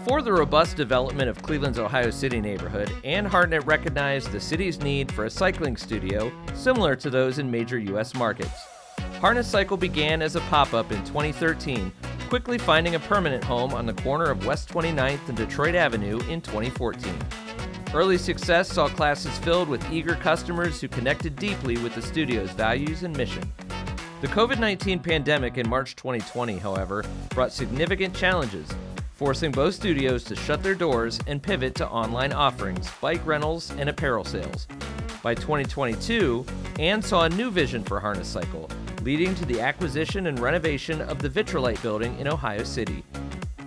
Before the robust development of Cleveland's Ohio City neighborhood, Ann Hartnett recognized the city's need for a cycling studio similar to those in major U.S. markets. Harness Cycle began as a pop-up in 2013, quickly finding a permanent home on the corner of West 29th and Detroit Avenue in 2014. Early success saw classes filled with eager customers who connected deeply with the studio's values and mission. The COVID-19 pandemic in March 2020, however, brought significant challenges, forcing both studios to shut their doors and pivot to online offerings, bike rentals, and apparel sales. By 2022, Ann saw a new vision for Harness Cycle, leading to the acquisition and renovation of the Vitrolite building in Ohio City.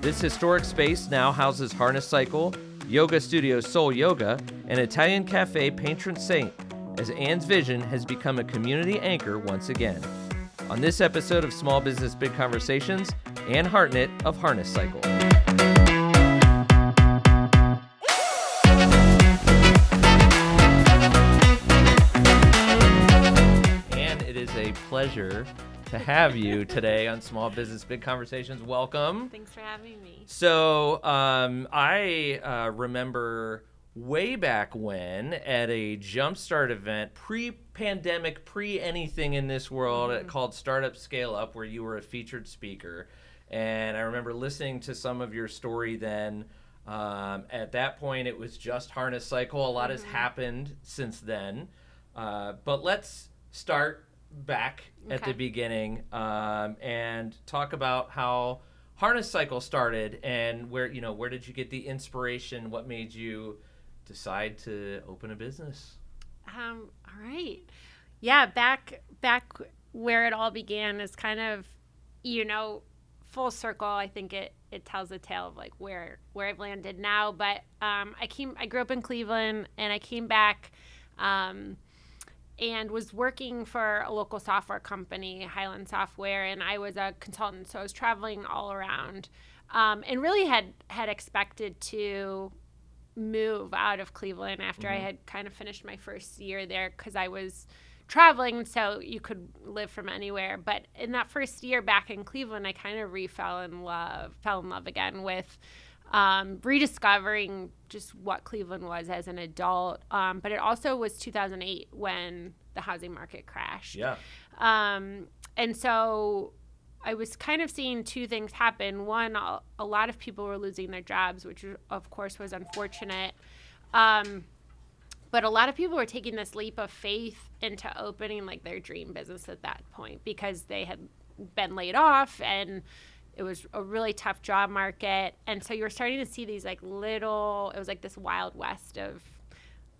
This historic space now houses Harness Cycle, yoga studio Soul Yoga, and Italian cafe Patron Saint, as Ann's vision has become a community anchor once again. On this episode of Small Business Big Conversations, Ann Hartnett of Harness Cycle. Ann, it is a pleasure to have you today on Small Business Big Conversations. Welcome. Thanks for having me. So I remember way back when at a Jumpstart event, pre-pandemic, pre-anything in this world, called Startup Scale Up, where you were a featured speaker. And I remember listening to some of your story then. At that point, it was just Harness Cycle. A lot has happened since then. But let's start back at the beginning and talk about how Harness Cycle started and where did you get the inspiration? What made you decide to open a business? All right. Yeah, back where it all began is kind of, full circle. I think it tells a tale of like where I've landed now. But I grew up in Cleveland, and I came back and was working for a local software company, Highland Software, and I was a consultant, so I was traveling all around, and really had expected to move out of Cleveland after I had kind of finished my first year there, because I was traveling, so you could live from anywhere. But in that first year back in Cleveland, I kind of fell in love again with rediscovering just what Cleveland was as an adult. But it also was 2008 when the housing market crashed. Yeah. And so I was kind of seeing two things happen. One, a lot of people were losing their jobs, which of course was unfortunate. But a lot of people were taking this leap of faith into opening like their dream business at that point, because they had been laid off and it was a really tough job market. And so you were starting to see these it was like this wild west of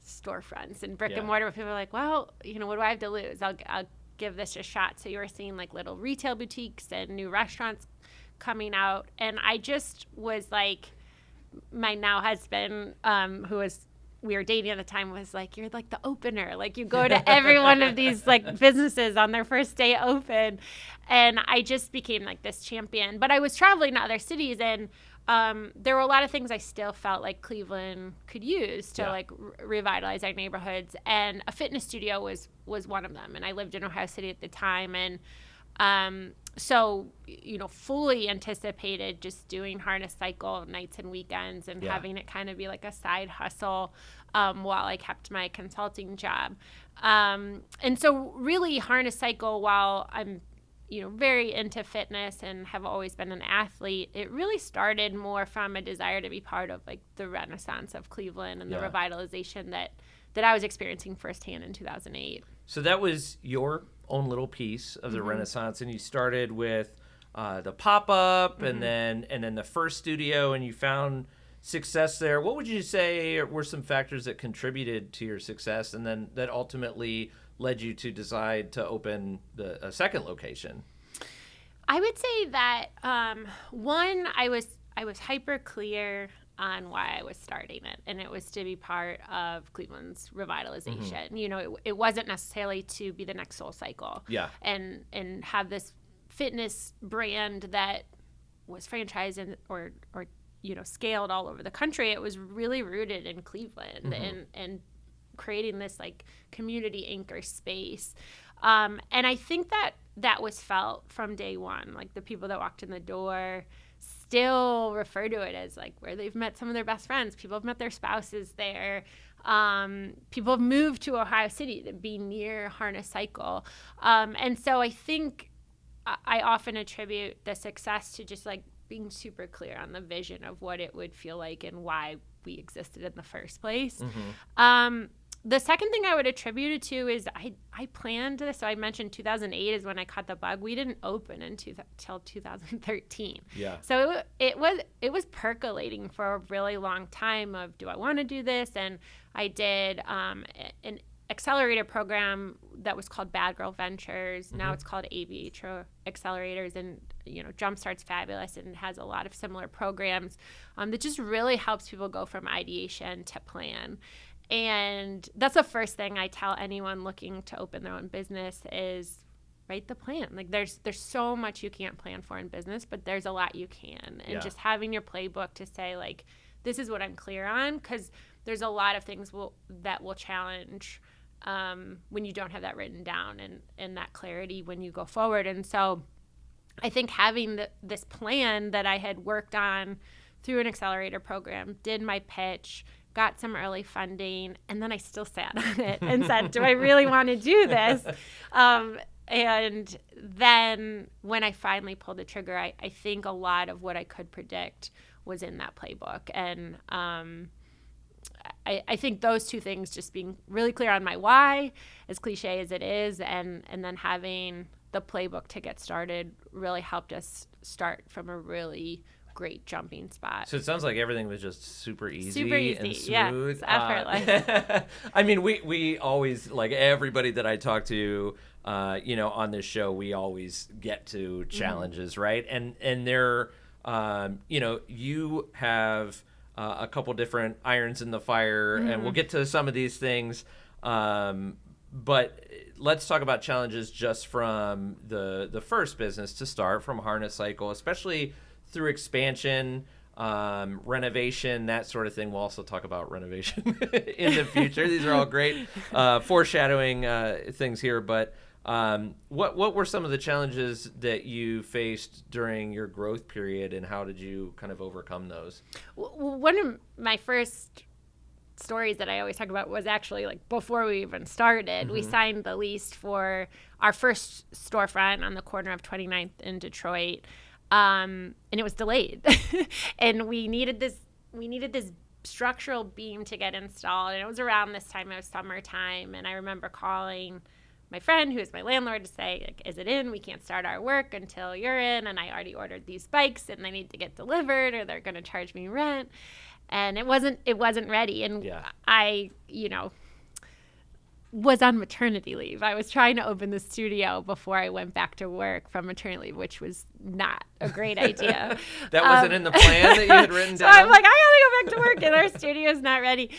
storefronts and brick and mortar, where people were like, well, what do I have to lose? I'll give this a shot. So you were seeing like little retail boutiques and new restaurants coming out. And I just was like, my now husband, we were dating at the time, was like, you're like the opener. Like, you go to every one of these like businesses on their first day open. And I just became like this champion. But I was traveling to other cities, and there were a lot of things I still felt like Cleveland could use to revitalize our neighborhoods. And a fitness studio was one of them. And I lived in Ohio City at the time. And so, fully anticipated just doing Harness Cycle nights and weekends and having it kind of be like a side hustle while I kept my consulting job. And so really Harness Cycle, while I'm, very into fitness and have always been an athlete, it really started more from a desire to be part of like the renaissance of Cleveland and the revitalization that I was experiencing firsthand in 2008. So that was your own little piece of the Renaissance, and you started with the pop-up and then the first studio, and you found success there. What would you say were some factors that contributed to your success, and then that ultimately led you to decide to open a second location? I would say that one, I was hyper clear on why I was starting it, and it was to be part of Cleveland's revitalization. It wasn't necessarily to be the next Soul Cycle, and have this fitness brand that was franchised or scaled all over the country. It was really rooted in Cleveland and creating this like community anchor space. And I think that was felt from day one. Like the people that walked in the door still refer to it as like where they've met some of their best friends. People have met their spouses there. People have moved to Ohio City to be near Harness Cycle. And so I think I often attribute the success to just like being super clear on the vision of what it would feel like and why we existed in the first place. The second thing I would attribute it to is I planned this. So I mentioned 2008 is when I caught the bug. We didn't open until 2013. Yeah. So it was percolating for a really long time of, do I want to do this? And I did an accelerator program that was called Bad Girl Ventures. Now it's called Aviatro Accelerators, and Jumpstart's fabulous and has a lot of similar programs that just really helps people go from ideation to plan. And that's the first thing I tell anyone looking to open their own business is write the plan. Like there's so much you can't plan for in business, but there's a lot you can. And just having your playbook to say like, this is what I'm clear on, because there's a lot of things that will challenge when you don't have that written down and that clarity when you go forward. And so I think having this plan that I had worked on through an accelerator program, did my pitch, got some early funding, and then I still sat on it and said, do I really want to do this? And then when I finally pulled the trigger, I think a lot of what I could predict was in that playbook. And I think those two things, just being really clear on my why, as cliche as it is, and then having the playbook to get started really helped us start from a really great jumping spot. So it sounds like everything was just super easy and smooth. Yeah, it's effortless. I mean, we always, like everybody that I talk to, on this show, we always get to challenges, right? And they're, you have a couple different irons in the fire, and we'll get to some of these things. But let's talk about challenges just from the first business to start, from Harness Cycle, especially through expansion, renovation, that sort of thing. We'll also talk about renovation in the future. These are all great foreshadowing things here. But what were some of the challenges that you faced during your growth period, and how did you kind of overcome those? One of my first stories that I always talk about was actually like before we even started. We signed the lease for our first storefront on the corner of 29th in Detroit. And it was delayed. And we needed this structural beam to get installed. And it was around this time, it was summertime. And I remember calling my friend, who is my landlord, to say, like, is it in? We can't start our work until you're in. And I already ordered these bikes and they need to get delivered or they're going to charge me rent. And it wasn't ready. And I, was on maternity leave. I was trying to open the studio before I went back to work from maternity leave, which was not a great idea. That wasn't in the plan that you had written down? So I'm like, I gotta go back to work and our studio's not ready.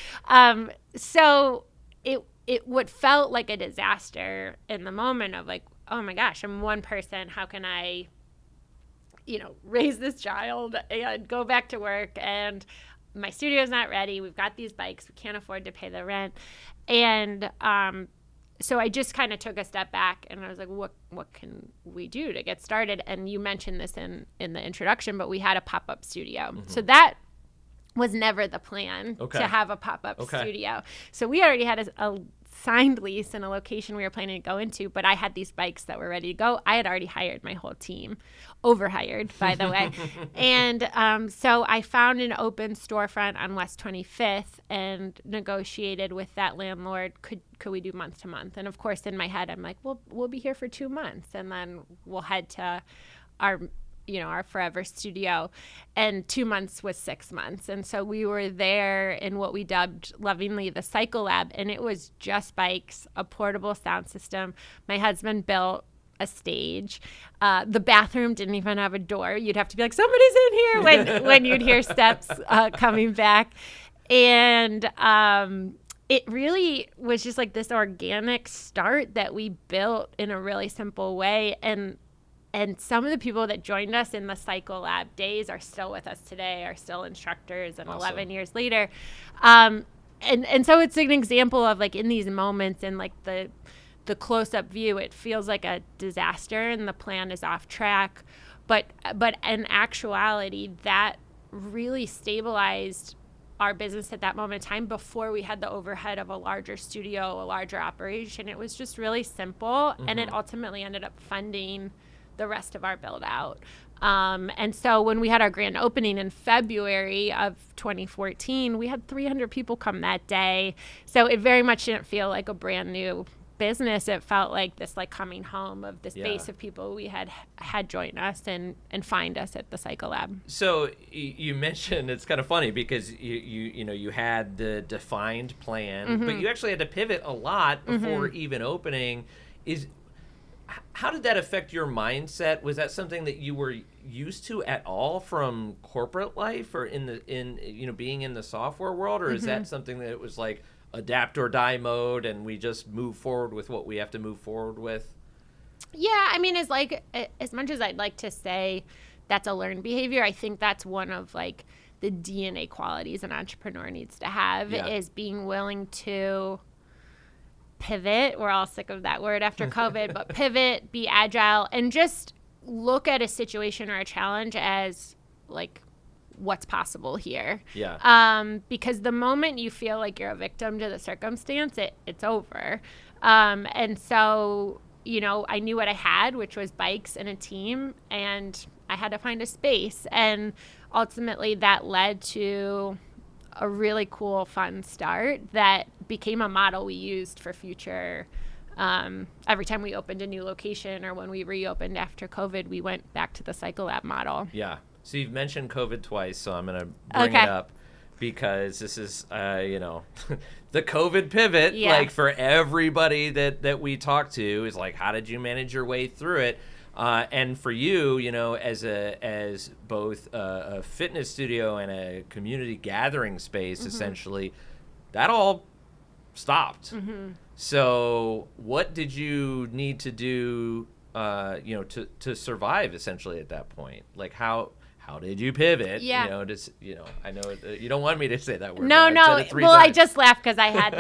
So it what felt like a disaster in the moment of like, oh my gosh, I'm one person. How can I, raise this child and go back to work? And my studio's not ready. We've got these bikes. We can't afford to pay the rent. And so I just kind of took a step back and I was like, what can we do to get started? And you mentioned this in the introduction, but we had a pop-up studio. So that was never the plan, to have a pop-up studio. So we already had a signed lease in a location we were planning to go into, but I had these bikes that were ready to go. I had already hired my whole team, overhired, by the way. And so I found an open storefront on West 25th and negotiated with that landlord, could we do month to month? And of course, in my head, I'm like, well, we'll be here for 2 months and then we'll head to our forever studio. And 2 months was 6 months. And so we were there in what we dubbed lovingly the Cycle Lab. And it was just bikes, a portable sound system. My husband built a stage. The bathroom didn't even have a door. You'd have to be like, somebody's in here when you'd hear steps coming back. And it really was just like this organic start that we built in a really simple way. And some of the people that joined us in the Cycle Lab days are still with us today, are still instructors, and awesome. 11 years later. And so it's an example of like in these moments and like the close-up view, it feels like a disaster and the plan is off track. But in actuality, that really stabilized our business at that moment in time before we had the overhead of a larger studio, a larger operation. It was just really simple, and it ultimately ended up funding the rest of our build out. And so when we had our grand opening in February of 2014, we had 300 people come that day. So it very much didn't feel like a brand new business. It felt like this like coming home of this base of people we had join us and find us at the Cycle Lab. So you mentioned, it's kind of funny because you had the defined plan, but you actually had to pivot a lot before even opening. How did that affect your mindset? Was that something that you were used to at all from corporate life or in being in the software world, or is that something that it was like adapt or die mode and we just move forward with what we have to move forward with? Yeah, I mean, as much as I'd like to say that's a learned behavior, I think that's one of like the DNA qualities an entrepreneur needs to have is being willing to pivot. We're all sick of that word after COVID, but pivot, be agile, and just look at a situation or a challenge as like what's possible here. Yeah. Because the moment you feel like you're a victim to the circumstance, it's over. And so, I knew what I had, which was bikes and a team, and I had to find a space. And ultimately that led to a really cool, fun start that became a model we used for future. Every time we opened a new location or when we reopened after COVID, we went back to the Cycle Lab model. Yeah. So you've mentioned COVID twice, so I'm going to bring it up because this is, the COVID pivot, like for everybody that we talk to is like, how did you manage your way through it? And for you, as both a fitness studio and a community gathering space, essentially, that all stopped. So what did you need to do, to survive essentially at that point? Like how did you pivot? Yeah. I know you don't want me to say that word. No. Well, I just laughed because I had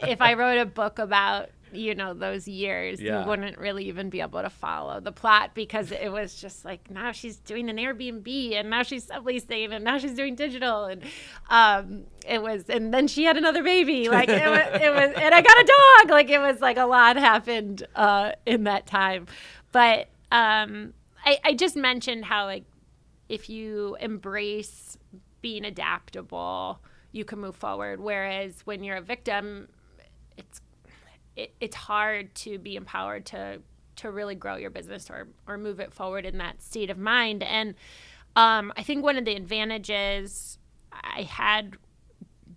if I wrote a book about those years, you wouldn't really even be able to follow the plot because it was just like, now she's doing an Airbnb and now she's subleasing and now she's doing digital. And and then she had another baby. It was, and I got a dog. It was like a lot happened in that time. But I just mentioned how if you embrace being adaptable, you can move forward. Whereas when you're a victim, it's hard to be empowered to really grow your business or move it forward in that state of mind. And I think one of the advantages I had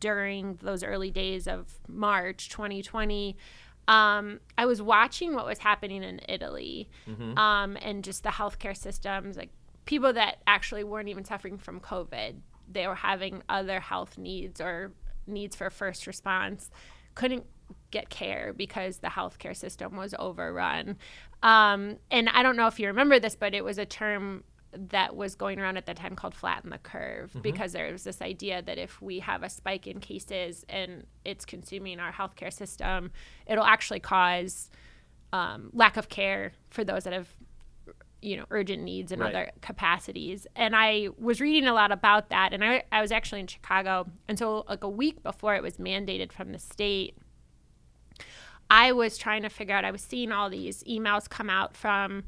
during those early days of March 2020, I was watching what was happening in Italy, and just the healthcare systems, like people that actually weren't even suffering from COVID. They were having other health needs or needs for first response, couldn't get care because the healthcare system was overrun. And I don't know if you remember this, but it was a term that was going around at that time called flatten the curve, because there was this idea that if we have a spike in cases and it's consuming our healthcare system, it'll actually cause lack of care for those that have urgent needs and other capacities. And I was reading a lot about that, and I was actually in Chicago, and so a week before it was mandated from the state, I was trying to figure out, I was seeing all these emails come out from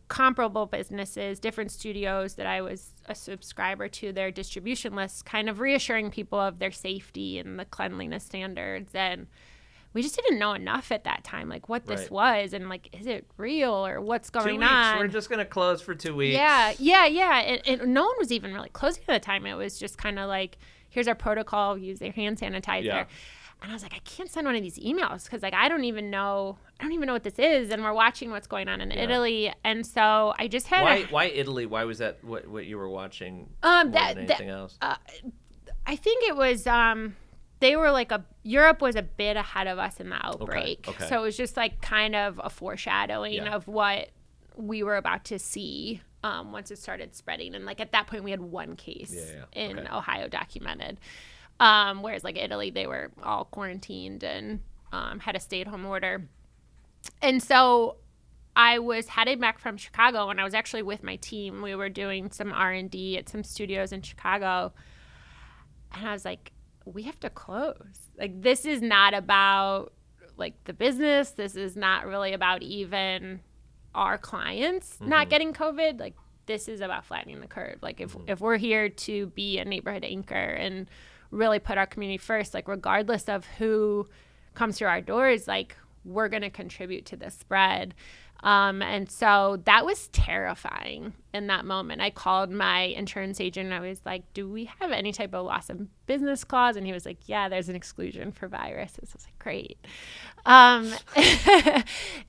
comparable businesses, different studios that I was a subscriber to their distribution lists, kind of reassuring people of their safety and the cleanliness standards. And we just didn't know enough at that time, what this was, and is it real or what's going 2 weeks, on? we're just going to close for 2 weeks. Yeah. And no one was even really closing at the time. It was just kind of here's our protocol, use their hand sanitizer. Yeah. And I was like, I can't send one of these emails because I don't even know what this is. And we're watching what's going on in Italy. And so I just had Why Italy? Why was that what you were watching more than anything else? I think it was they were Europe was a bit ahead of us in the outbreak. Okay. So it was just kind of a foreshadowing of what we were about to see once it started spreading. And at that point we had one case in Ohio documented. Whereas Italy, they were all quarantined and had a stay-at-home order. And so I was headed back from Chicago, and I was actually with my team. We were doing some R&D at some studios in Chicago. And I was like, we have to close. Like, this is not about, like, the business. This is not really about even our clients not getting COVID. Like, this is about flattening the curve. Like, if we're here to be a neighborhood anchor and really put our community first, like, regardless of who comes through our doors, like, we're going to contribute to the spread. And so that was terrifying in that moment. I called my insurance agent and I was like, do we have any type of loss of business clause? And he was like, yeah, there's an exclusion for viruses. I was like, great.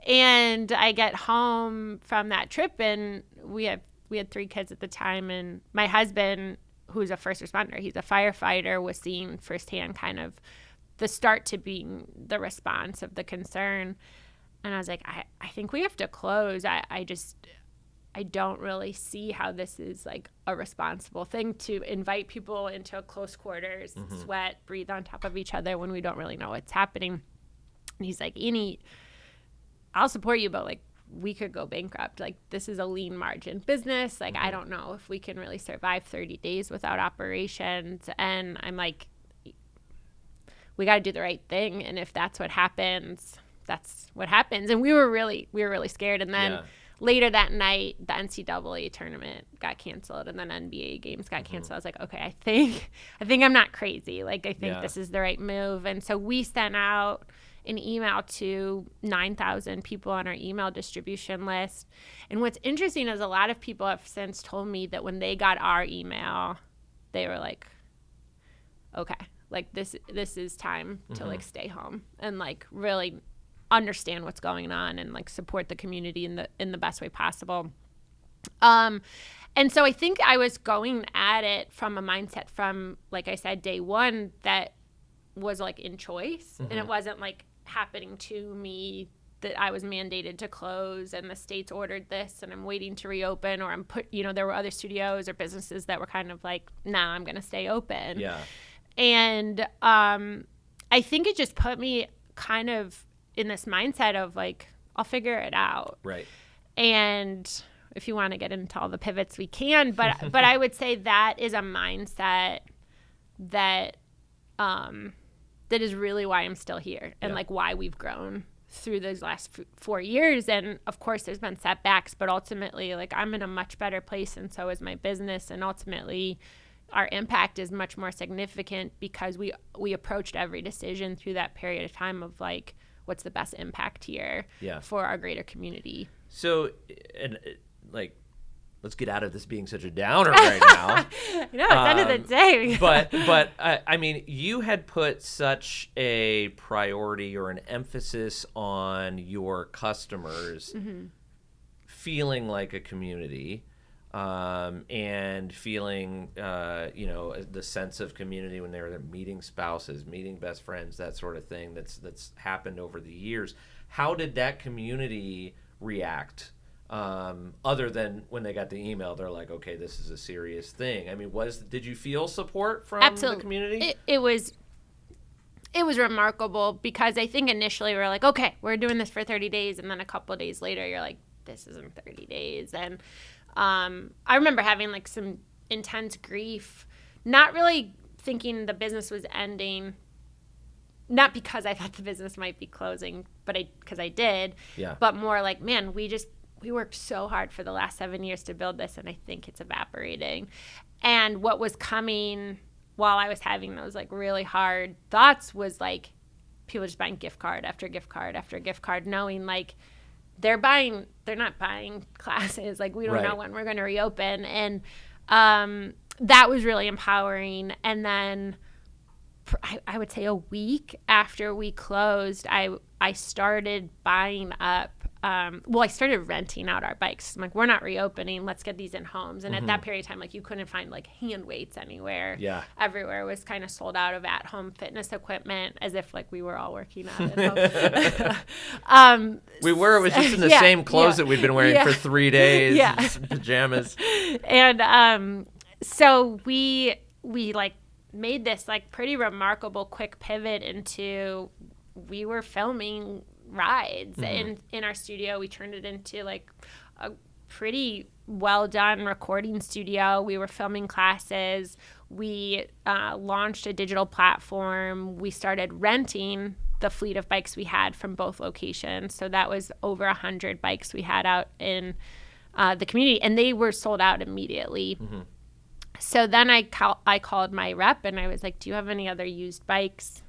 And I get home from that trip, and we had 3 kids at the time. And my husband, who's a first responder, he's a firefighter, was seeing firsthand kind of the start to being the response of the concern. And I was like, I think we have to close. I don't really see how this is like a responsible thing to invite people into close quarters, sweat, breathe on top of each other when we don't really know what's happening. And he's like, Eni, I'll support you, but like, we could go bankrupt. Like, this is a lean margin business. Like, I don't know if we can really survive 30 days without operations. And I'm like, we got to do the right thing. And if that's what happens, that's what happens. And we were really scared. And then later that night, the NCAA tournament got canceled, and then NBA games got canceled. I was like, okay, I think I'm not crazy. Like, I think this is the right move. And so we sent out an email to 9,000 people on our email distribution list. And what's interesting is a lot of people have since told me that when they got our email, they were like, okay, like this is time to like stay home and like really understand what's going on and like support the community in the best way possible. And so I think I was going at it from a mindset from, like I said, day one, that was like in choice, and it wasn't like happening to me that I was mandated to close and the state's ordered this and I'm waiting to reopen, or there were other studios or businesses that were kind of like, nah, I'm going to stay open. Yeah. And I think it just put me kind of in this mindset of like, I'll figure it out. Right. And if you want to get into all the pivots, we can, but I would say that is a mindset that that is really why I'm still here and like why we've grown through those last 4 years. And of course there's been setbacks, but ultimately like I'm in a much better place, and so is my business, and ultimately our impact is much more significant because we approached every decision through that period of time of like, what's the best impact here for our greater community. So, and like, let's get out of this being such a downer right now. No, it's end of the day. but I mean, you had put such a priority or an emphasis on your customers feeling like a community, and feeling, the sense of community when they were meeting spouses, meeting best friends, that sort of thing that's happened over the years. How did that community react? Other than when they got the email, they're like, okay, this is a serious thing. I mean, did you feel support from the community? It was remarkable, because I think initially we were like, okay, we're doing this for 30 days. And then a couple of days later, you're like, this isn't 30 days. And I remember having like some intense grief, not really thinking the business was ending, not because I thought the business might be closing, but because I did, but more like, man, we worked so hard for the last 7 years to build this, and I think it's evaporating. And what was coming while I was having those like really hard thoughts was like people just buying gift card after gift card after gift card, knowing like they're not buying classes. Like, we don't know when we're going to reopen. And that was really empowering. And then I would say a week after we closed, I started buying up. I started renting out our bikes. I'm like, we're not reopening. Let's get these in homes. And at that period of time, like, you couldn't find like hand weights anywhere. Yeah. Everywhere was kind of sold out of at-home fitness equipment, as if like we were all working out at home. We were. It was just in the same clothes that we'd been wearing for 3 days. Pajamas. And so we like made this like pretty remarkable quick pivot into, we were filming rides. In our studio, we turned it into like a pretty well done recording studio. We were filming classes. We launched a digital platform. We started renting the fleet of bikes we had from both locations. So that was over 100 bikes we had out in the community, and they were sold out immediately. So then I called my rep and I was like, do you have any other used bikes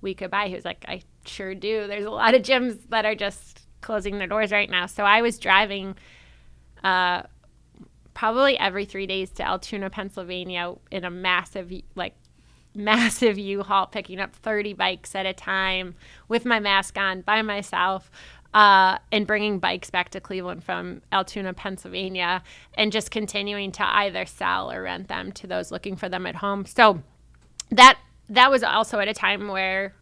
we could buy? He was like, I sure do. There's a lot of gyms that are just closing their doors right now. So I was driving probably every 3 days to Altoona, Pennsylvania in a massive U-Haul, picking up 30 bikes at a time with my mask on by myself, and bringing bikes back to Cleveland from Altoona, Pennsylvania, and just continuing to either sell or rent them to those looking for them at home. So that was also at a time where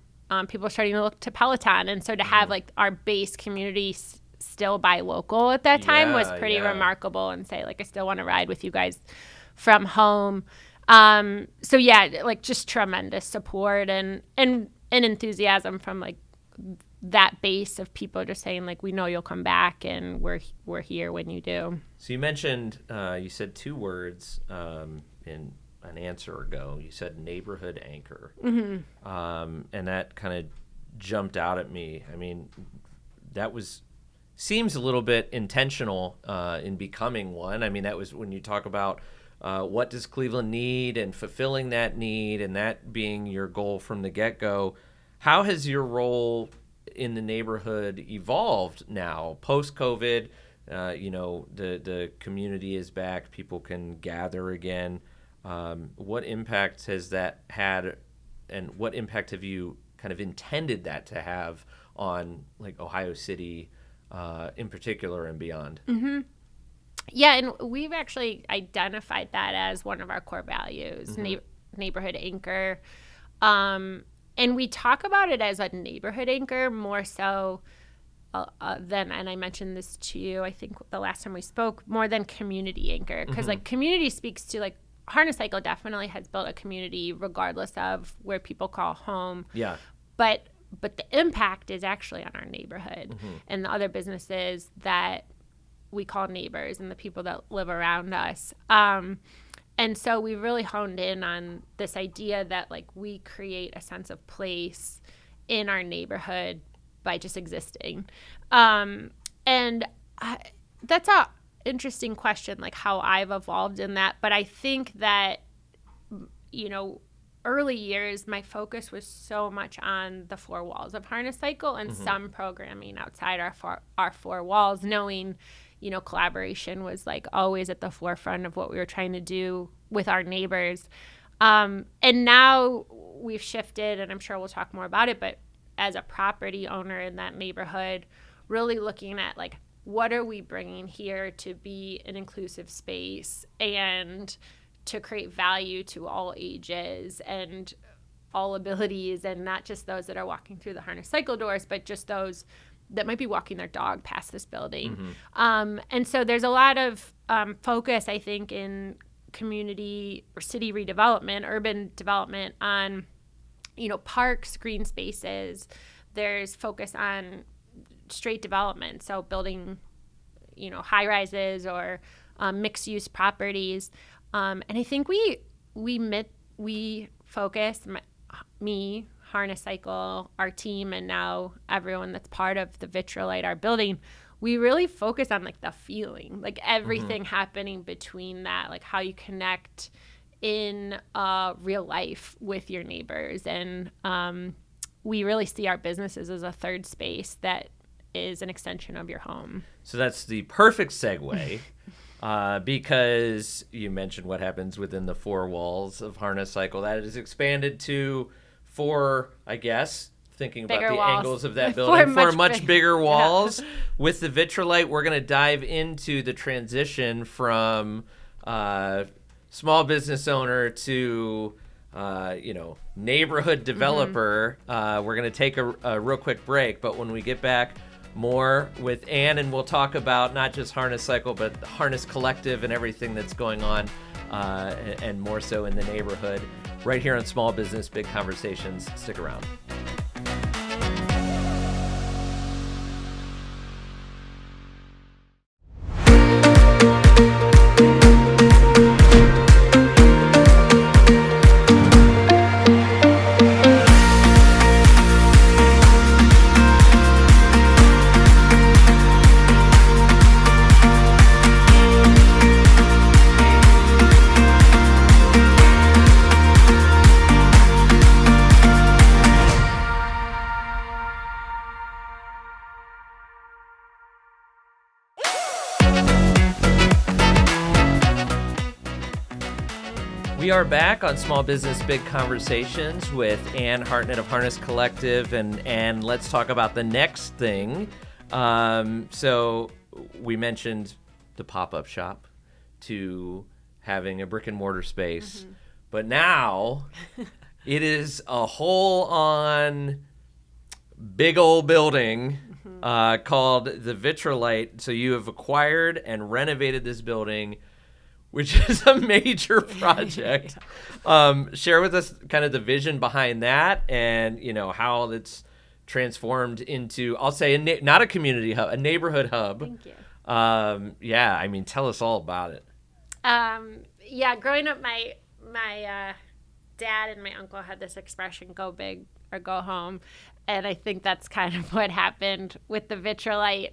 people were starting to look to Peloton. And so to have like our base community still buy local at that time was pretty remarkable, and say like, I still want to ride with you guys from home. So yeah, like just tremendous support and enthusiasm from like that base of people just saying like, we know you'll come back and we're here when you do. So you mentioned, you said two words in an answer ago. You said neighborhood anchor. And that kind of jumped out at me. I mean, that seems a little bit intentional in becoming one. I mean, that was when you talk about what does Cleveland need and fulfilling that need, and that being your goal from the get-go. How has your role in the neighborhood evolved now post-COVID? The community is back, people can gather again. What impact has that had, and what impact have you kind of intended that to have on like Ohio City in particular and beyond? Yeah, and we've actually identified that as one of our core values, neighborhood anchor. And we talk about it as a neighborhood anchor more so than, and I mentioned this to you, I think the last time we spoke, more than community anchor. Because like community speaks to like, Harness Cycle definitely has built a community regardless of where people call home. Yeah. But the impact is actually on our neighborhood and the other businesses that we call neighbors and the people that live around us. And so we really honed in on this idea that like we create a sense of place in our neighborhood by just existing. And that's a interesting question, like how I've evolved in that. But I think that, early years, my focus was so much on the four walls of Harness Cycle and some programming outside our four walls, knowing, collaboration was like always at the forefront of what we were trying to do with our neighbors. And now we've shifted, and I'm sure we'll talk more about it, but as a property owner in that neighborhood, really looking at like, what are we bringing here to be an inclusive space and to create value to all ages and all abilities, and not just those that are walking through the Harness Cycle doors, but just those that might be walking their dog past this building. And so there's a lot of focus, I think, in community or city redevelopment, urban development on, parks, green spaces. There's focus on straight development, so building, high rises or mixed use properties. And I think we focus, me, Harness Cycle, our team, and now everyone that's part of the Vitrolite, our building, we really focus on like the feeling, like everything happening between that, like how you connect in real life with your neighbors. And we really see our businesses as a third space that is an extension of your home. So that's the perfect segue. Because you mentioned what happens within the four walls of Harness Cycle. That is expanded to four, I guess, thinking bigger about the walls. Angles of that building, four much bigger walls. Yeah. With the Vitrolite, we're going to dive into the transition from small business owner to neighborhood developer. We're going to take a real quick break, but when we get back, more with Ann, and we'll talk about not just Harness Cycle, but the Harness Collective and everything that's going on, and more so in the neighborhood, right here on Small Business Big Conversations. Stick around. We are back on Small Business Big Conversations with Ann Hartnett of Harness Collective, and let's talk about the next thing. So we mentioned the pop-up shop to having a brick and mortar space, but now it is a whole-on big old building called the Vitrolite. So you have acquired and renovated this building, which is a major project. Share with us kind of the vision behind that, and how it's transformed into, I'll say, not a community hub, a neighborhood hub. Thank you. Tell us all about it. Growing up, my dad and my uncle had this expression, go big or go home. And I think that's kind of what happened with the Vitrolite.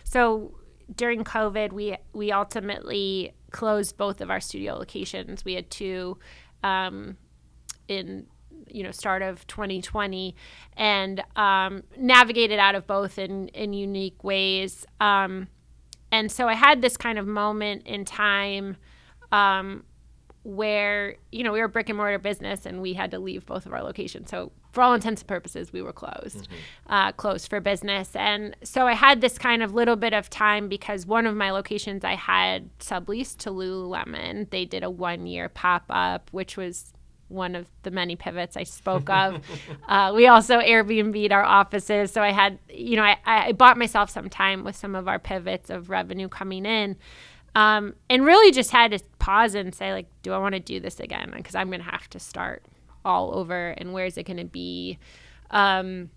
So during COVID, we ultimately closed both of our studio locations. We had two in start of 2020, and navigated out of both in unique ways. And so I had this kind of moment in time where we were a brick and mortar business and we had to leave both of our locations. So for all intents and purposes, we were closed, closed for business. And so I had this kind of little bit of time because one of my locations I had subleased to Lululemon. They did a 1-year pop-up, which was one of the many pivots I spoke of. We also Airbnb'd our offices. So I had, I bought myself some time with some of our pivots of revenue coming in. And really just had to pause and say, do I want to do this again? Because I'm going to have to start all over, and where is it going to be? And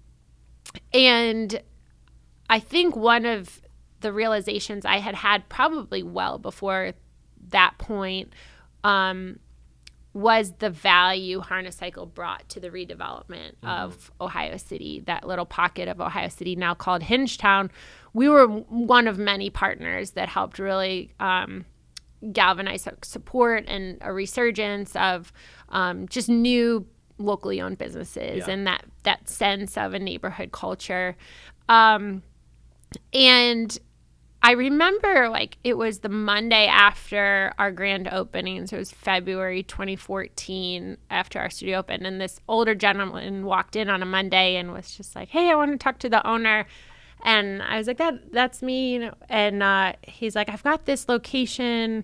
I think one of the realizations I had probably well before that point was the value Harness Cycle brought to the redevelopment of Ohio City, that little pocket of Ohio City now called Hingetown. We were one of many partners that helped really galvanize support and a resurgence of just new locally owned businesses and that sense of a neighborhood culture. And I remember it was the Monday after our grand opening. So it was February 2014 after our studio opened. And this older gentleman walked in on a Monday and was just like, hey, I want to talk to the owner. And I was like, that's me. And he's like, I've got this location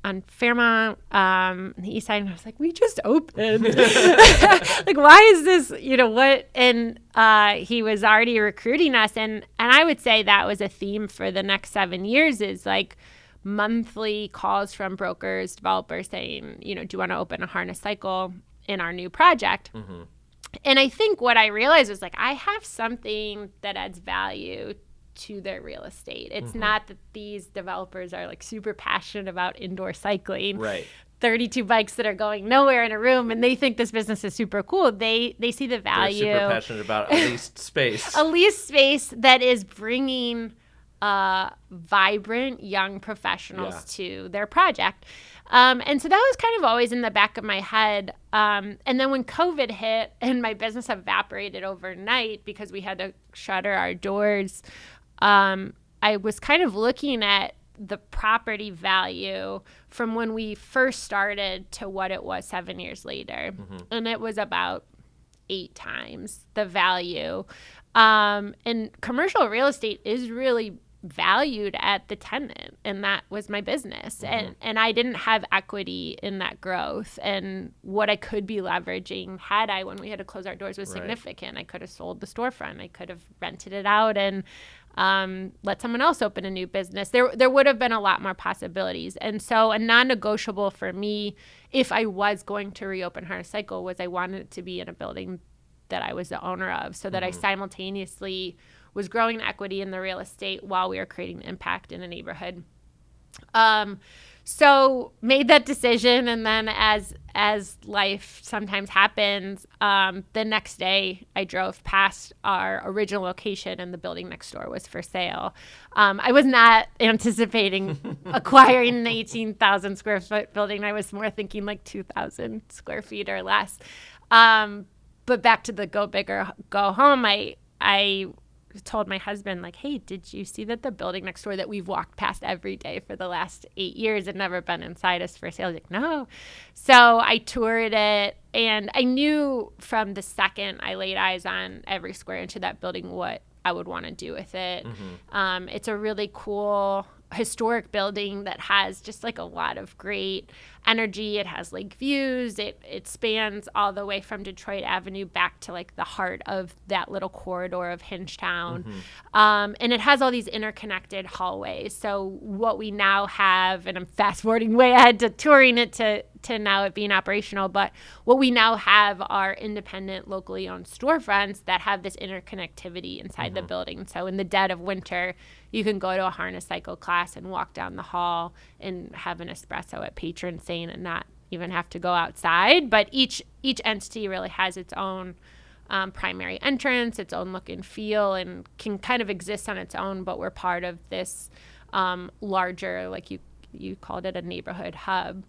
on Fairmount, the east side. And I was like, we just opened. Why is this, what? And he was already recruiting us. And I would say that was a theme for the next 7 years is monthly calls from brokers, developers saying, do you want to open a Harness Cycle in our new project? Mm-hmm. And I think what I realized was I have something that adds value to their real estate. It's not that these developers are super passionate about indoor cycling. Right. 32 bikes that are going nowhere in a room, and they think this business is super cool. They see the value. They're super passionate about a leased space. A leased space that is bringing vibrant young professionals to their project. And so that was kind of always in the back of my head. And then when COVID hit and my business evaporated overnight because we had to shutter our doors, I was kind of looking at the property value from when we first started to what it was 7 years later. Mm-hmm. And it was about 8 times the value. And commercial real estate is really valued at the tenant, and that was my business. Mm-hmm. And I didn't have equity in that growth, and what I could be leveraging had I, when we had to close our doors, was significant. I could have sold the storefront, I could have rented it out and let someone else open a new business. There would have been a lot more possibilities. And so a non-negotiable for me, if I was going to reopen Harness Cycle, was I wanted it to be in a building that I was the owner of, so that I simultaneously was growing equity in the real estate while we were creating impact in a neighborhood. So made that decision, and then as life sometimes happens, the next day I drove past our original location and the building next door was for sale. I was not anticipating acquiring an 18,000 square foot building. I was more thinking 2,000 square feet or less. But back to the go big or go home, I told my husband, like, hey, did you see that the building next door that we've walked past every day for the last 8 years and never been inside is for sale? He's like, no. So I toured it, and I knew from the second I laid eyes on every square inch of that building what I would want to do with it. It's a really cool historic building that has just like a lot of great energy. It has lake views. It spans all the way from Detroit Avenue back to like the heart of that little corridor of Hingetown. And it has all these interconnected hallways. So what we now have, and I'm fast forwarding way ahead to touring it to now it being operational, but what we now have are independent, locally owned storefronts that have this interconnectivity inside the building. So in the dead of winter, you can go to a harness cycle class and walk down the hall and have an espresso at Patron Saint and not even have to go outside. But each entity really has its own primary entrance, its own look and feel, and can kind of exist on its own, but we're part of this larger, like you called it, a neighborhood hub.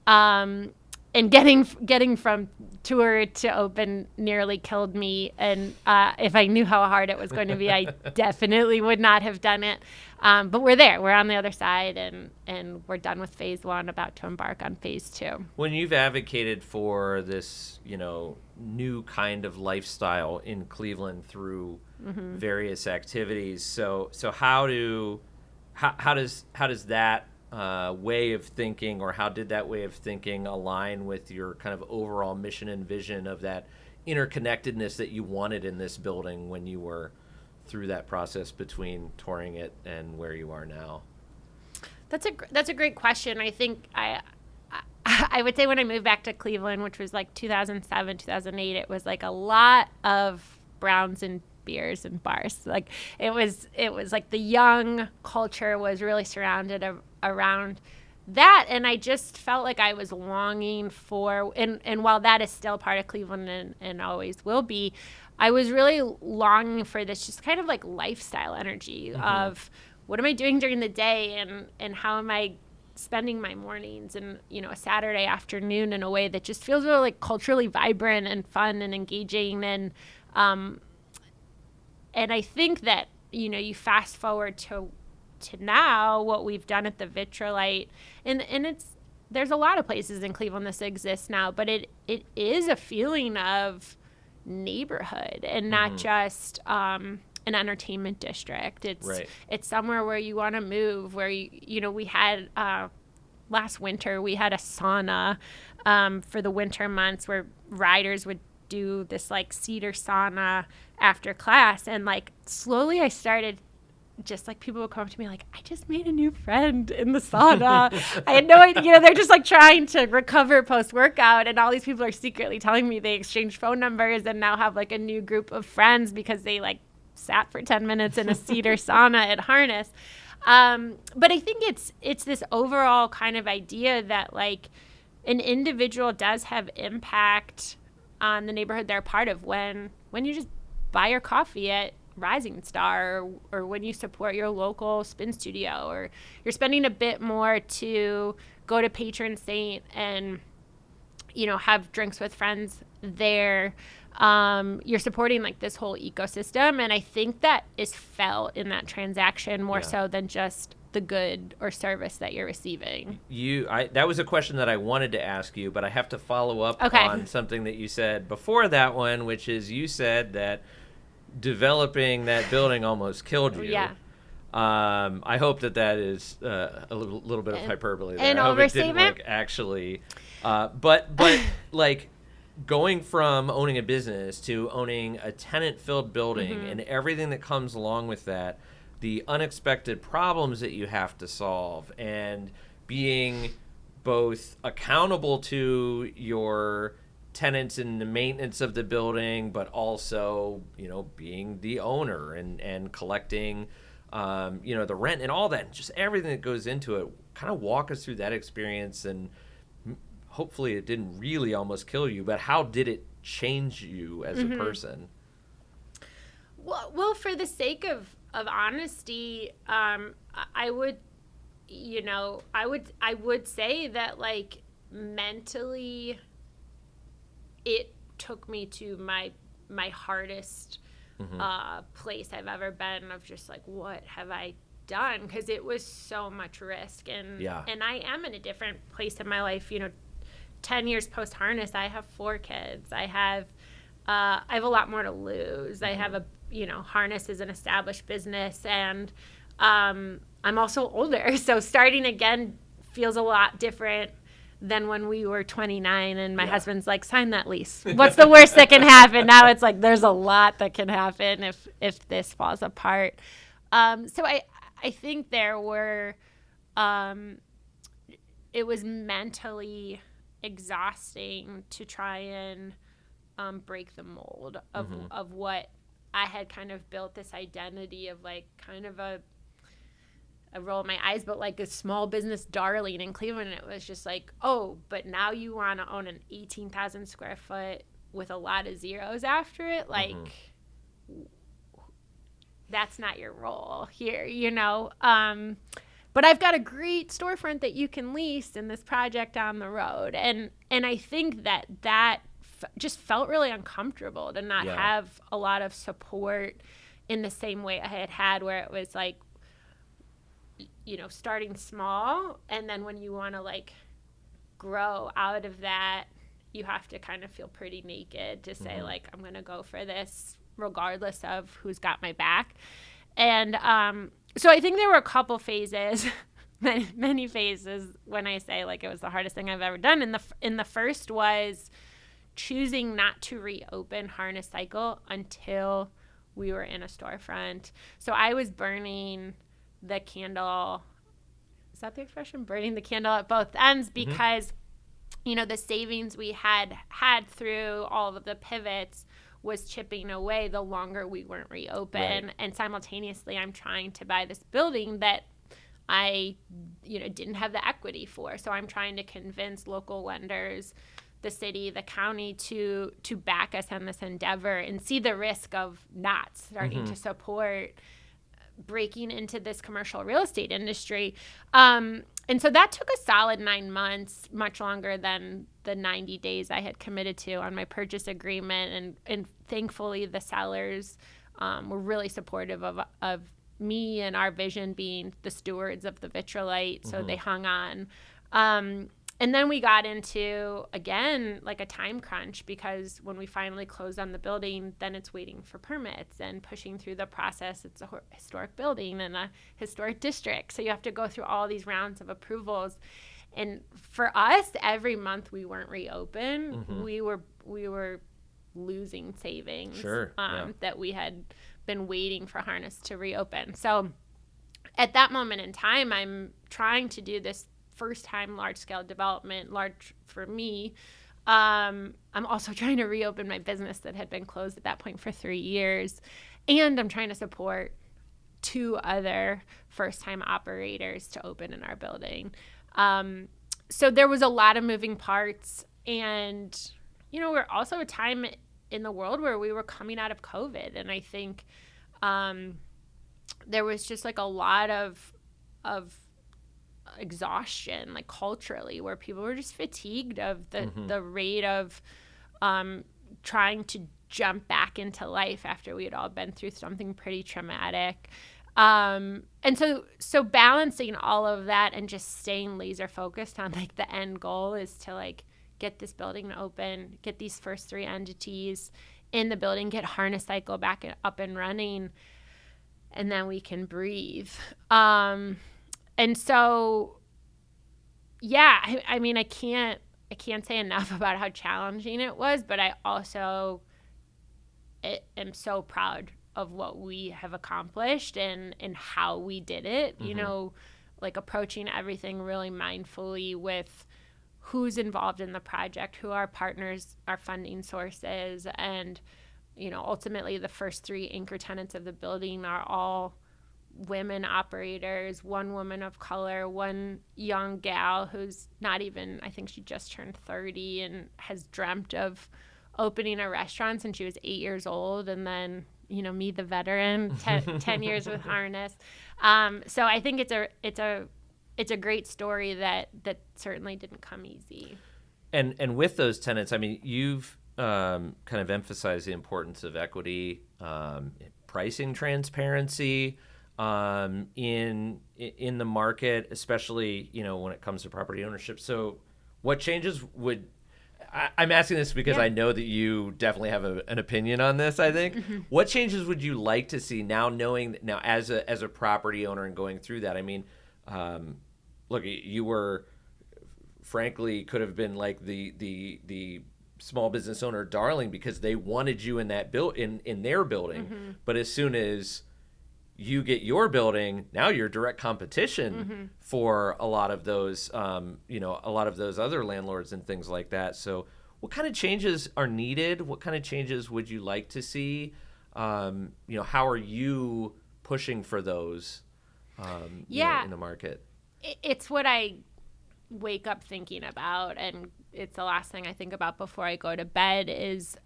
And getting from tour to open nearly killed me. And if I knew how hard it was going to be, I definitely would not have done it. But we're there. We're on the other side, and we're done with phase 1, about to embark on phase 2. When you've advocated for this, new kind of lifestyle in Cleveland through various activities, so how does that way of thinking, or how did that way of thinking align with your kind of overall mission and vision of that interconnectedness that you wanted in this building when you were through that process between touring it and where you are now? That's a great question. I think I would say when I moved back to Cleveland, which was like 2007, 2008, it was like a lot of browns and beers and bars. Like it was like the young culture was really surrounded around that, and I just felt like I was longing for, and while that is still part of Cleveland and always will be, I was really longing for this just kind of like lifestyle energy of what am I doing during the day, and how am I spending my mornings and a Saturday afternoon in a way that just feels really like culturally vibrant and fun and engaging. And I think that you fast forward to now, what we've done at the Vitrolite, and there's a lot of places in Cleveland this exists now, but it is a feeling of neighborhood and not just an entertainment district. It's somewhere where you want to move, where we had last winter we had a sauna for the winter months where riders would do this like cedar sauna after class, and like slowly I started just like people would come up to me like, I just made a new friend in the sauna. I had no idea. They're just like trying to recover post-workout, and all these people are secretly telling me they exchanged phone numbers and now have like a new group of friends because they like sat for 10 minutes in a cedar sauna at Harness. But I think it's this overall kind of idea that like an individual does have impact on the neighborhood they're part of when you just buy your coffee at Rising Star, or when you support your local spin studio, or you're spending a bit more to go to Patron Saint and have drinks with friends there. You're supporting like this whole ecosystem, and I think that is felt in that transaction more so than just the good or service that you're receiving. That was a question that I wanted to ask you, but I have to follow up on something that you said before that one, which is you said that developing that building almost killed you. Yeah. I hope that is a little bit of hyperbole there. An I hope overstatement? it didn't actually. But like going from owning a business to owning a tenant-filled building and everything that comes along with that, the unexpected problems that you have to solve, and being both accountable to your tenants and the maintenance of the building, but also, being the owner and collecting, the rent and all that, just everything that goes into it. Kind of walk us through that experience, and hopefully it didn't really almost kill you, but how did it change you as a person? Well, for the sake of honesty, I would say that like mentally, it took me to my hardest place I've ever been of just like, what have I done? Because it was so much risk. And I am in a different place in my life. 10 years post Harness, I have 4 kids. I have a lot more to lose. I have Harness is an established business, and I'm also older. So starting again feels a lot different than when we were 29 and my husband's like, sign that lease. What's the worst that can happen? Now it's like, there's a lot that can happen if this falls apart. So I think there were, it was mentally exhausting to try and break the mold of what I had kind of built, this identity of like kind of I roll my eyes, but like a small business darling in Cleveland. And it was just like, oh, but now you want to own an 18,000 square foot with a lot of zeros after it. Like, that's not your role here, But I've got a great storefront that you can lease in this project on the road. And I think that just felt really uncomfortable to not have a lot of support in the same way I had where it was like, starting small, and then when you want to like grow out of that, you have to kind of feel pretty naked to say like, I'm going to go for this regardless of who's got my back. And so I think there were a couple phases, many phases, when I say like it was the hardest thing I've ever done. And the first was choosing not to reopen Harness Cycle until we were in a storefront. So I was burning the candle, is that the expression? Burning the candle at both ends, because, the savings we had through all of the pivots was chipping away the longer we weren't reopen. Right. And simultaneously, I'm trying to buy this building that I, didn't have the equity for. So I'm trying to convince local lenders, the city, the county to back us on this endeavor and see the risk of not starting to support breaking into this commercial real estate industry. And so that took a solid 9 months, much longer than the 90 days I had committed to on my purchase agreement. And thankfully, the sellers were really supportive of me and our vision being the stewards of the Vitrolite. So they hung on. And then we got into, again, like a time crunch, because when we finally closed on the building, then it's waiting for permits and pushing through the process. It's a historic building in a historic district. So you have to go through all these rounds of approvals. And for us, every month we weren't reopen, we were losing savings that we had been waiting for Harness to reopen. So at that moment in time, I'm trying to do this first time large scale development, large for me. I'm also trying to reopen my business that had been closed at that point for 3 years. And I'm trying to support 2 other first time operators to open in our building. So there was a lot of moving parts. And, we're also a time in the world where we were coming out of COVID. And I think there was just like a lot of exhaustion, like culturally, where people were just fatigued of the rate of trying to jump back into life after we had all been through something pretty traumatic. And so balancing all of that and just staying laser focused on like the end goal is to like get this building open, get these first 3 entities in the building, get Harness Cycle back up and running, and then we can breathe. And so, I mean, I can't say enough about how challenging it was, but I also am so proud of what we have accomplished and how we did it, like approaching everything really mindfully with who's involved in the project, who our partners, our funding sources, and, ultimately the first 3 anchor tenants of the building are all women operators, 1 woman of color, 1 young gal who's not even, I think she just turned 30 and has dreamt of opening a restaurant since she was 8 years old. And then, me, the veteran, 10 years with Harness. So I think it's a great story that certainly didn't come easy. And with those tenants, I mean, you've kind of emphasized the importance of equity pricing transparency in the market, especially when it comes to property ownership. So, what changes would I'm asking this because I know that you definitely have an opinion on this, I think. Mm-hmm. What changes would you like to see now, knowing that now as a property owner and going through that? I mean, look, you were frankly could have been like the small business owner darling because they wanted you in that in their building. Mm-hmm. But as soon as you get your building, now you're direct competition for a lot of those, a lot of those other landlords and things like that. So what kind of changes are needed? What kind of changes would you like to see? How are you pushing for those in the market? It's what I wake up thinking about, and it's the last thing I think about before I go to bed is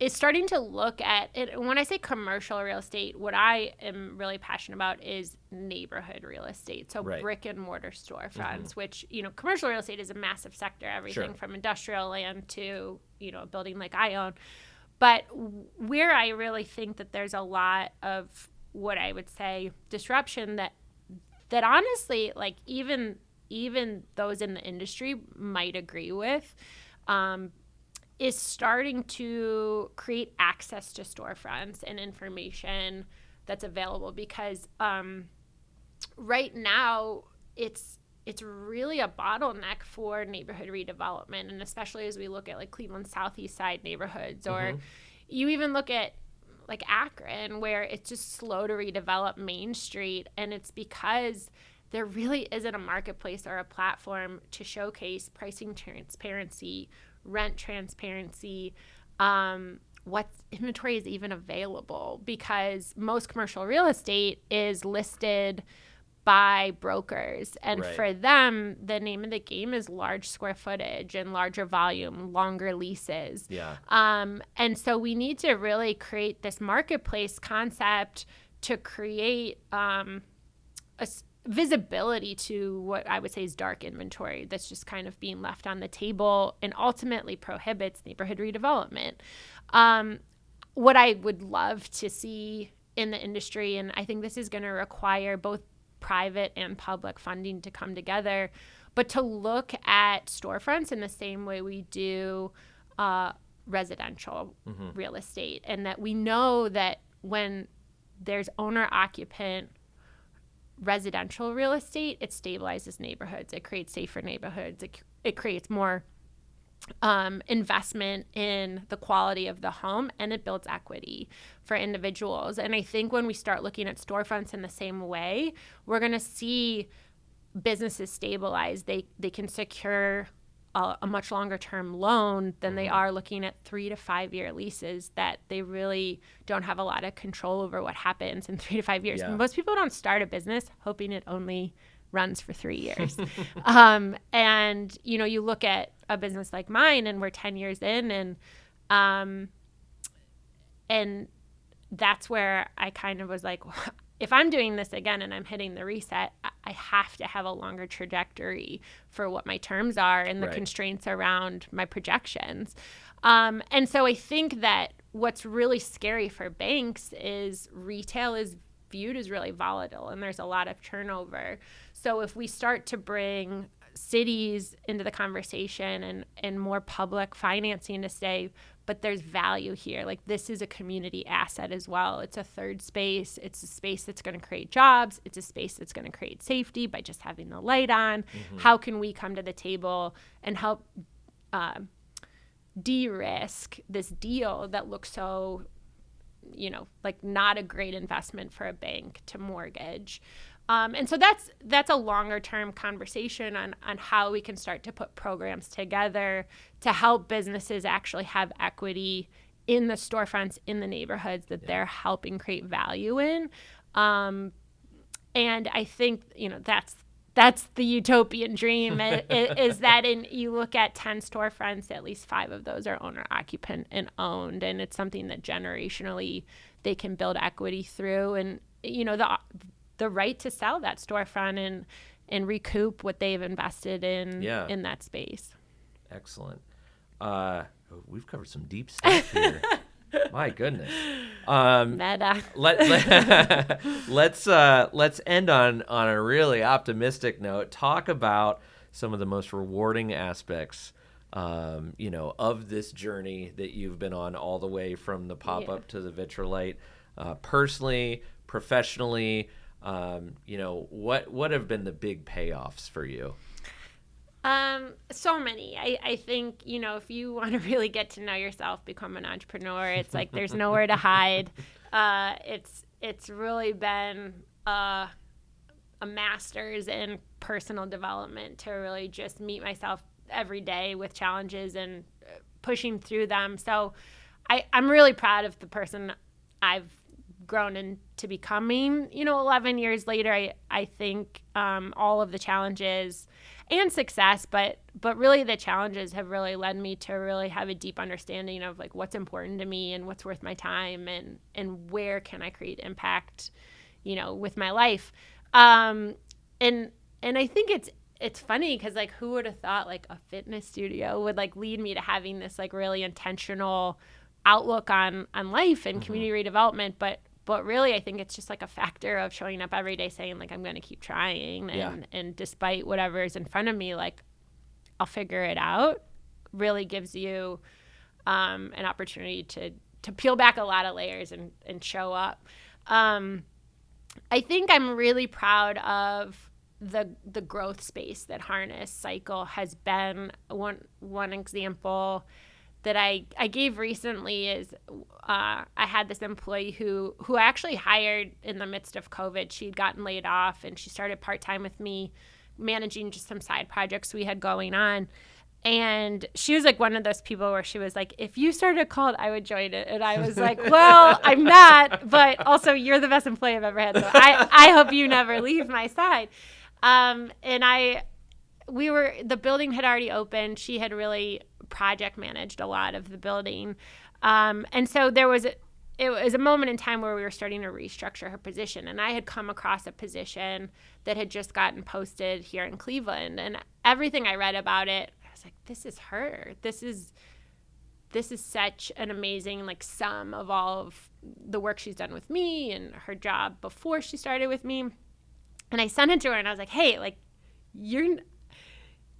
starting to look at it. When I say commercial real estate, what I am really passionate about is neighborhood real estate. So brick and mortar storefronts, which, commercial real estate is a massive sector, everything from industrial land to, a building like I own. But where I really think that there's a lot of what I would say disruption that honestly, like even those in the industry might agree with, is starting to create access to storefronts and information that's available because right now it's really a bottleneck for neighborhood redevelopment, and especially as we look at like Cleveland Southeast Side neighborhoods, or you even look at like Akron, where it's just slow to redevelop Main Street, and it's because there really isn't a marketplace or a platform to showcase pricing transparency, rent transparency, what inventory is even available, because most commercial real estate is listed by brokers, and for them the name of the game is large square footage and larger volume, longer leases. And so we need to really create this marketplace concept to create a visibility to what I would say is dark inventory that's just kind of being left on the table and ultimately prohibits neighborhood redevelopment. What I would love to see in the industry, and I think this is going to require both private and public funding to come together, but to look at storefronts in the same way we do residential real estate, and that we know that when there's owner-occupant residential real estate, it stabilizes neighborhoods, it creates safer neighborhoods, it creates more investment in the quality of the home, and it builds equity for individuals. And I think when we start looking at storefronts in the same way, we're going to see businesses stabilize. They can secure a much longer term loan than they are looking at 3 to 5 year leases that they really don't have a lot of control over what happens in 3 to 5 years. Most people don't start a business hoping it only runs for 3 years. And, you look at a business like mine, and we're 10 years in, and that's where I kind of was like, if I'm doing this again and I'm hitting the reset, I have to have a longer trajectory for what my terms are and the constraints around my projections. And so I think that what's really scary for banks is retail is viewed as really volatile, and there's a lot of turnover. So if we start to bring cities into the conversation and more public financing to say, but there's value here. Like, this is a community asset as well. It's a third space. It's a space that's going to create jobs. It's a space that's going to create safety by just having the light on. How can we come to the table and help de-risk this deal that looks so, like not a great investment for a bank to mortgage? And so that's a longer term conversation on how we can start to put programs together to help businesses actually have equity in the storefronts in the neighborhoods that they're helping create value in. And I think, that's the utopian dream is that you look at 10 storefronts, at least 5 of those are owner occupant and owned. And it's something that generationally they can build equity through, and, the right to sell that storefront and recoup what they've invested in that space. Excellent. We've covered some deep stuff here. My goodness. Meta. Let's end on a really optimistic note. Talk about some of the most rewarding aspects, of this journey that you've been on all the way from the pop-up to the Vitrolite, personally, professionally. What have been the big payoffs for you? So many. I think, if you want to really get to know yourself, become an entrepreneur, it's like there's nowhere to hide. It's really been a master's in personal development to really just meet myself every day with challenges and pushing through them. So I'm really proud of the person I've grown into becoming. 11 years later, I think all of the challenges and success, but really the challenges have really led me to really have a deep understanding of like what's important to me and what's worth my time and where can I create impact, with my life. And I think it's funny because like who would have thought like a fitness studio would like lead me to having this like really intentional outlook on life and community redevelopment, but really I think it's just like a factor of showing up every day saying like I'm going to keep trying and despite whatever is in front of me, like I'll figure it out, really gives you an opportunity to peel back a lot of layers and show up. I think I'm really proud of the growth space that Harness Cycle has been. One example that I gave recently is I had this employee who I actually hired in the midst of COVID. She'd gotten laid off and she started part-time with me, managing just some side projects we had going on. And she was like one of those people where she was like, if you started a cult, I would join it. And I was like, well, I'm not, but also you're the best employee I've ever had. So I hope you never leave my side. The building had already opened. She had really project managed a lot of the building. And so it was a moment in time where we were starting to restructure her position. And I had come across a position that had just gotten posted here in Cleveland. And everything I read about it, I was like, this is her. This is such an amazing like sum of all of the work she's done with me and her job before she started with me. And I sent it to her and I was like, hey, like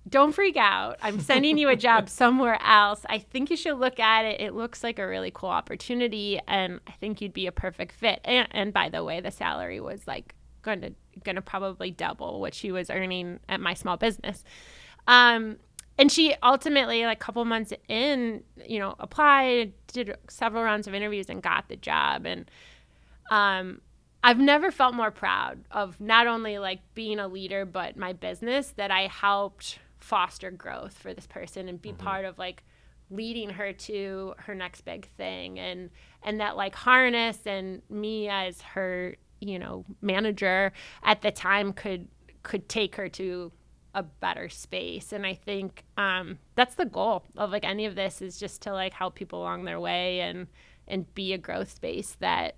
don't freak out. I'm sending you a job somewhere else. I think you should look at it. It looks like a really cool opportunity, and I think you'd be a perfect fit. And by the way, the salary was like going to probably double what she was earning at my small business. And she ultimately, like a couple months in, applied, did several rounds of interviews, and got the job. And I've never felt more proud of not only like being a leader, but my business, that I helped foster growth for this person and be part of like leading her to her next big thing. And that like Harness and me as her, manager at the time could take her to a better space. And I think that's the goal of like any of this, is just to like help people along their way and be a growth space that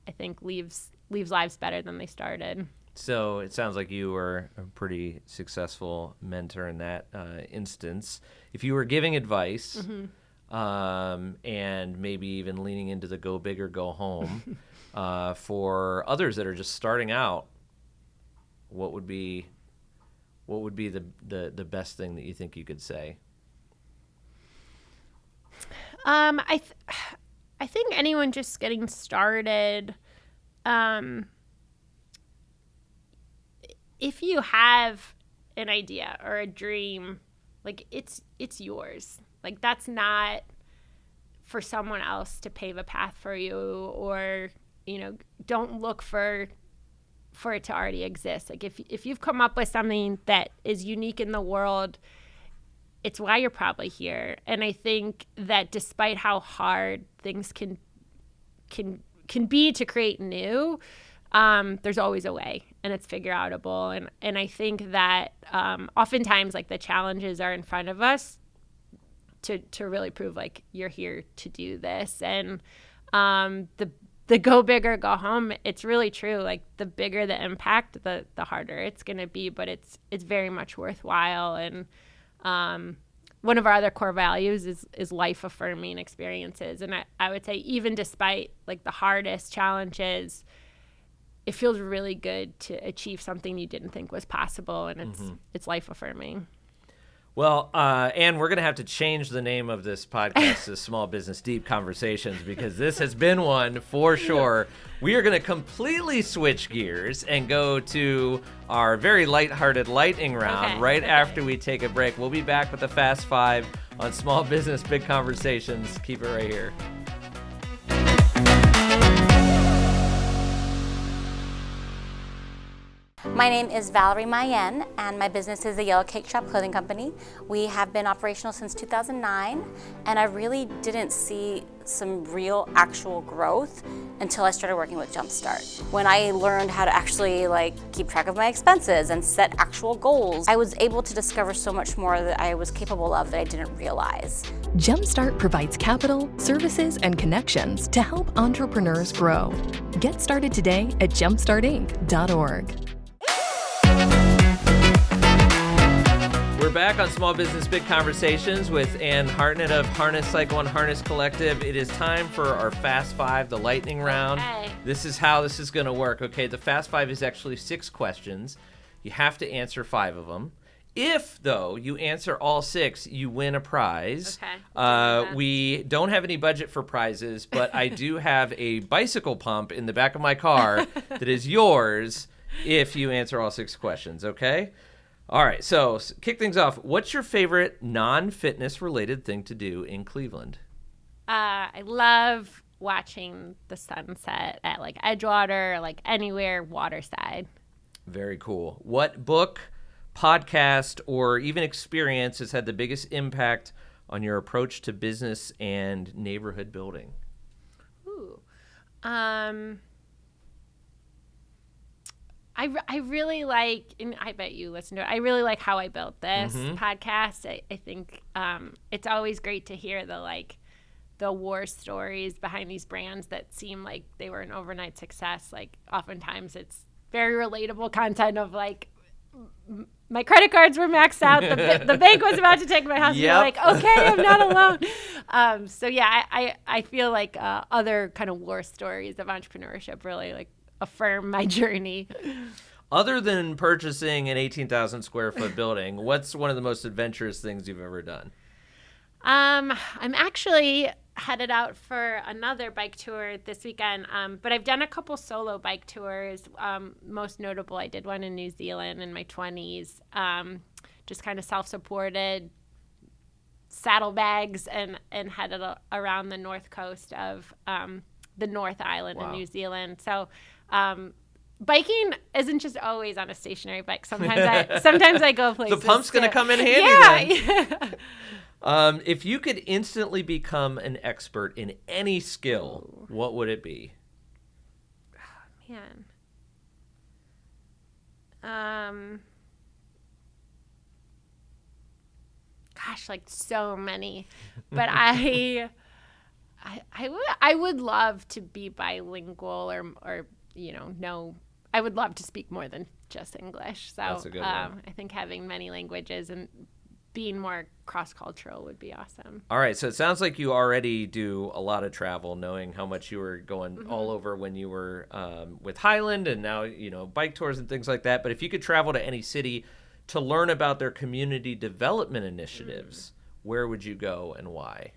I think leaves lives better than they started. So it sounds like you were a pretty successful mentor in that instance. If you were giving advice and maybe even leaning into the go big or go home for others that are just starting out, what would be the best thing that you think you could say? I think anyone just getting started, if you have an idea or a dream, like it's yours. Like that's not for someone else to pave a path for you, or don't look for it to already exist. Like if you've come up with something that is unique in the world, it's why you're probably here. And I think that despite how hard things can be to create new, there's always a way, and it's figure outable. And I think that oftentimes like the challenges are in front of us to really prove like you're here to do this. And the go big or go home, it's really true. Like the bigger the impact, the harder it's going to be, but it's very much worthwhile. And one of our other core values is life affirming experiences. And I would say even despite like the hardest challenges, it feels really good to achieve something you didn't think was possible. And it's life affirming. Well, Anne, we're going to have to change the name of this podcast to Small Business Deep Conversations, because this has been one for sure. We are going to completely switch gears and go to our very lighthearted lightning round after we take a break. We'll be back with the Fast Five on Small Business Big Conversations. Keep it right here. My name is Valerie Mayen, and my business is the Yellow Cake Shop Clothing Company. We have been operational since 2009, and I really didn't see some real actual growth until I started working with Jumpstart. When I learned how to actually keep track of my expenses and set actual goals, I was able to discover so much more that I was capable of that I didn't realize. Jumpstart provides capital, services, and connections to help entrepreneurs grow. Get started today at jumpstartinc.org. We're back on Small Business Big Conversations with Anne Hartnett of Harness Cycle and Harness Collective. It is time for our Fast Five, the lightning round. Okay. This is how this is going to work. Okay, the Fast Five is actually 6 questions. You have to answer 5 of them. If, though, you answer all 6, you win a prize. Okay. We don't have any budget for prizes, but I do have a bicycle pump in the back of my car that is yours if you answer all 6 questions, okay? All right, so kick things off. What's your favorite non-fitness related thing to do in Cleveland? I love watching the sunset at Edgewater, or anywhere waterside. Very cool. What book, podcast, or even experience has had the biggest impact on your approach to business and neighborhood building? Ooh. I really like, and I bet you listen to it, I really like How I Built This podcast. I think it's always great to hear the war stories behind these brands that seem like they were an overnight success. Oftentimes it's very relatable content of my credit cards were maxed out, the bank was about to take my house. Yep. You're okay, I'm not alone. So yeah, I feel like other kind of war stories of entrepreneurship really affirm my journey. Other than purchasing an 18,000 square foot building, what's one of the most adventurous things you've ever done? I'm actually headed out for another bike tour this weekend, but I've done a couple solo bike tours. Most notable, I did one in New Zealand in my 20s, just kind of self-supported, saddlebags, and headed around the north coast of the North Island in New Zealand. So biking isn't just always on a stationary bike. Sometimes I go places. The pump's going to come in handy then. Yeah. If you could instantly become an expert in any skill, what would it be? Oh, man. Gosh, so many. But I would love to be bilingual or know. I would love to speak more than just English. So that's a good one. I think having many languages and being more cross-cultural would be awesome. All right, so it sounds like you already do a lot of travel, knowing how much you were going all over when you were with Highland, and now bike tours and things like that. But if you could travel to any city to learn about their community development initiatives, where would you go and why?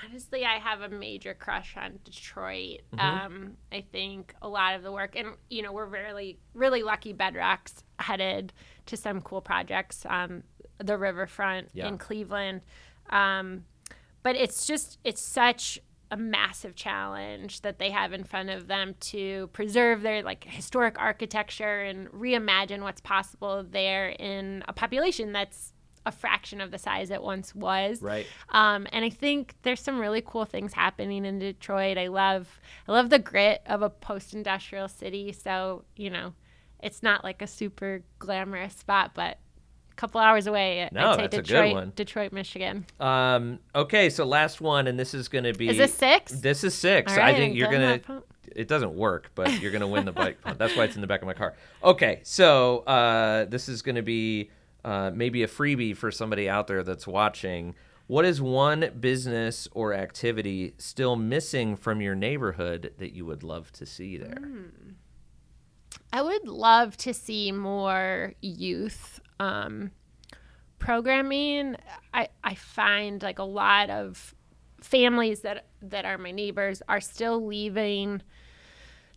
Honestly, I have a major crush on Detroit. I think a lot of the work, and we're really, really lucky. Bedrock's headed to some cool projects on the riverfront in Cleveland. But it's such a massive challenge that they have in front of them to preserve their historic architecture and reimagine what's possible there in a population that's a fraction of the size it once was. Right. And I think there's some really cool things happening in Detroit. I love the grit of a post-industrial city. So, it's not a super glamorous spot, but a couple hours away. No, I'd say that's Detroit, a good one. Detroit, Michigan. Okay, so last one, and this is going to be... Is this 6? This is 6. All right, I think you're going to... It doesn't work, but you're going to win the bike pump. That's why it's in the back of my car. Okay, so this is going to be maybe a freebie for somebody out there that's watching. What is one business or activity still missing from your neighborhood that you would love to see there? I would love to see more youth programming. I find like a lot of families that are my neighbors are still leaving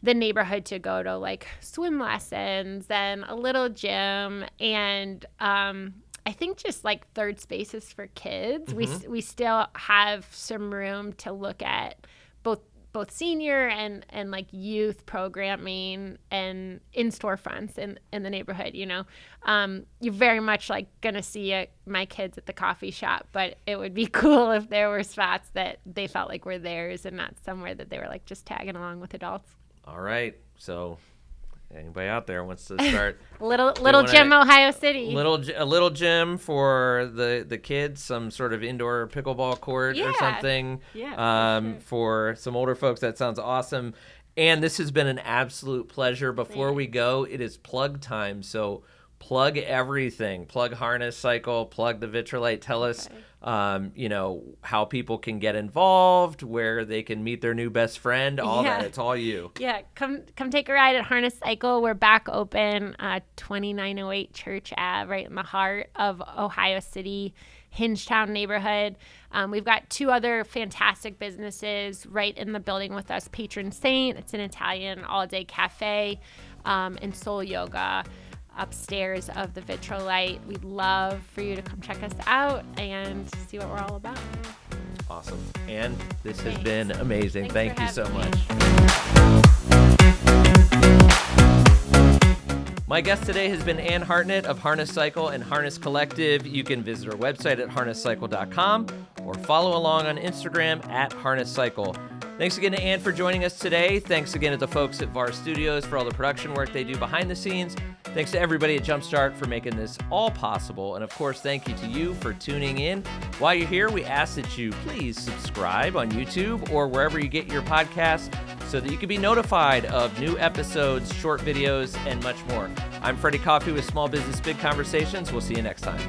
the neighborhood to go to like swim lessons and a little gym, and I think just like third spaces for kids. We still have some room to look at both senior and like youth programming and in storefronts in the neighborhood. You're very much like gonna see my kids at the coffee shop, but it would be cool if there were spots that they felt like were theirs and not somewhere that they were like just tagging along with adults. All right, so anybody out there wants to start little gym, Ohio City. A little gym for the kids, some sort of indoor pickleball court or something. Yeah. For some older folks, that sounds awesome. And this has been an absolute pleasure. Before we go, it is plug time. So plug everything. Plug Harness Cycle. Plug the Vitrolite. Tell us, how people can get involved, where they can meet their new best friend, all that. It's all you. Yeah, come take a ride at Harness Cycle. We're back open 2908 Church Ave, right in the heart of Ohio City, Hingetown neighborhood. We've got two other fantastic businesses right in the building with us. Patron Saint, it's an Italian all-day cafe, and Soul Yoga upstairs of the Vitrolite. We'd love for you to come check us out and see what we're all about. Awesome. And this has been amazing. Thanks Thank you so much. My guest today has been Ann Hartnett of Harness Cycle and Harness Collective. You can visit our website at harnesscycle.com or follow along on Instagram at Harness Cycle. Thanks again to Ann for joining us today. Thanks again to the folks at VAR Studios for all the production work they do behind the scenes. Thanks to everybody at Jumpstart for making this all possible. And of course, thank you to you for tuning in. While you're here, we ask that you please subscribe on YouTube or wherever you get your podcasts so that you can be notified of new episodes, short videos, and much more. I'm Freddie Coffey with Small Business Big Conversations. We'll see you next time.